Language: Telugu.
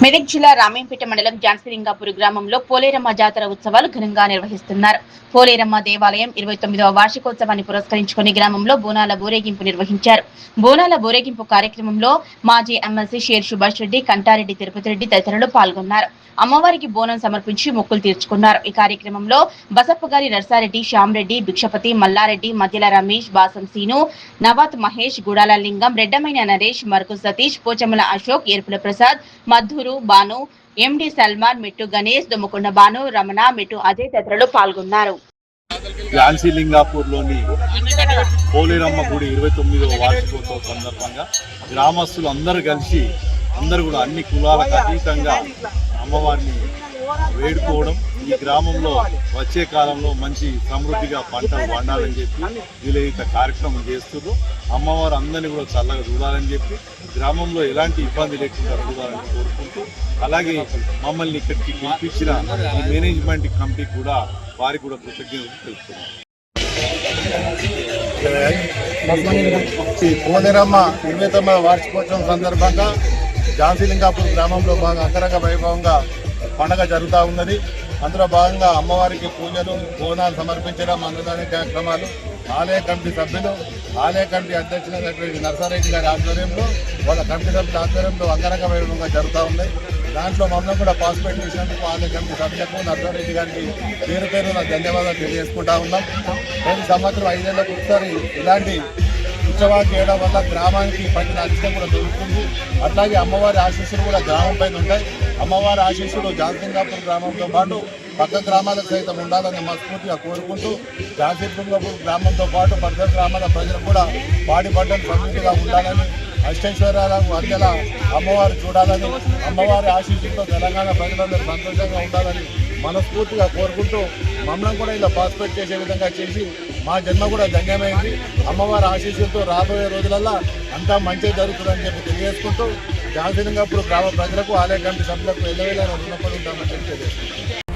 మెదక్ జిల్లా రామేంపేట మండలం జాన్సీలింగాపూర్ గ్రామంలో పోలేరమ్మ జాతర ఉత్సవాలు ఘనంగా నిర్వహిస్తున్నారు. పోలేరమ్మ దేవాలయం 29వ వార్షికోత్సవాన్ని పురస్కరించుకుని గ్రామంలో బోనాల ఊరేగింపు నిర్వహించారు. బోనాల ఊరేగింపు కార్యక్రమంలో మాజీ ఎమ్మెల్సీ షేర్ సుభాష్ రెడ్డి, కంటారెడ్డి తిరుపతి రెడ్డి తదితరులు పాల్గొన్నారు. అమ్మవారికి బోనం సమర్పించి మొక్కులు తీర్చుకున్నారు. ఈ కార్యక్రమంలో బసప్పగారి నర్సారెడ్డి, శ్యామరెడ్డి, భిక్షపతి, మల్లారెడ్డి, మధ్యల రమేష్, బాసం సీను, నవాత్ మహేష్, గుడాల లింగం, రెడ్డమైన నరేష్, మరుకు సతీష్, పోచమ్మల అశోక్, ఏర్పుల ప్రసాద్, మధురు, బాను, ఎండి సల్మాన్, మెట్టు గణేష్, దుమ్మకొండ బాను, రమణ, మెట్టు అజయ్ తదితరులు పాల్గొన్నారు. జాన్సీలింగాపూర్లోని పోలేరమ్మ గుడి 29వ వార్షికోత్సవం సందర్భంగా గ్రామస్తులు అందరూ కలిసి అందరూ కూడా అన్ని కులాలకు అతీతంగా అమ్మవారిని వేడుకోవడం, ఈ గ్రామంలో వచ్చే కాలంలో మంచి సమృద్ధిగా పంటలు పండాలని చెప్పి వీలైతే కార్యక్రమం చేస్తున్నారు. అమ్మవారు అందరినీ కూడా చల్లగా చూడాలని చెప్పి గ్రామంలో ఎలాంటి ఇబ్బంది లేకుండా చూడాలని కోరుకుంటూ, అలాగే మమ్మల్ని ఇక్కడికి పిలిపించిన ఈ మేనేజ్మెంట్ కమిటీకి కూడా వారికి కూడా కృతజ్ఞతలు తెలుపుతున్నాం. పోలేరమ్మ 29వ వార్షికోత్సవం సందర్భంగా జాన్సీలింగాపూర్ గ్రామంలో బాగా అంగరంగ వైభవంగా పండగ జరుగుతూ ఉన్నది. అందులో భాగంగా అమ్మవారికి పూజలు, బోనాలు సమర్పించడం, అన్నదాన కార్యక్రమాలు ఆలయ కమిటీ సభ్యులు, ఆలయ కమిటీ అధ్యక్షులైనటువంటి నర్సారెడ్డి గారి ఆధ్వర్యంలో, వాళ్ళ కమిటీ సభ్యుల ఆధ్వర్యంలో అంగరంగ వైభవంగా జరుగుతూ ఉన్నాయి. దాంట్లో మమ్మల్ని కూడా పార్టిసిపేట్ చేసినందుకు ఆలయ కమిటీ సభ్యులకు, నర్సారెడ్డి గారికి పేరు పేరున ధన్యవాదాలు తెలియజేసుకుంటా ఉన్నాం. ప్రతి సంవత్సరం 5 ఏళ్ళకు ఒకసారి ఇలాంటి ఉత్సవాలు చేయడం వల్ల గ్రామానికి పట్టిన అధిష్టం కూడా దొరుకుతుంది. అట్లాగే అమ్మవారి ఆశీస్సులు కూడా గ్రామం పైన ఉంటాయి. అమ్మవారి ఆశీస్సులు జాన్సీలింగాపూర్ గ్రామంతో పాటు పక్క గ్రామాలకు సైతం ఉండాలని మనస్ఫూర్తిగా కోరుకుంటూ, జాన్సీలింగాపూర్ గ్రామంతో పాటు పరిసర గ్రామాల ప్రజలు కూడా పాడి పంటలు సమృద్ధిగా ఉండాలని, అష్టైశ్వర్యాలకు అందేల అమ్మవారు చూడాలని, అమ్మవారి ఆశీస్సులతో తెలంగాణ ప్రజలందరూ సంతోషంగా ఉండాలని మనస్ఫూర్తిగా కోరుకుంటూ, మమ్మల్ని కూడా ఇలా పార్టిసిపేట్ చేసే విధంగా చేసి మా జన్మ కూడా ధన్యమైంది. అమ్మవారి ఆశీస్సులతో రాబోయే రోజులల్లో అంతా మంచిగా జరుగుతుందని చెప్పి తెలియజేసుకుంటూ, జాన్సీలింగాపూర్ గ్రామ ప్రజలకు, ఆలయ కమిటీ సభ్యులకు ఎల్లవేళలా రుణపడి ఉంటామని చెప్పి తెలియజేస్తున్నాం.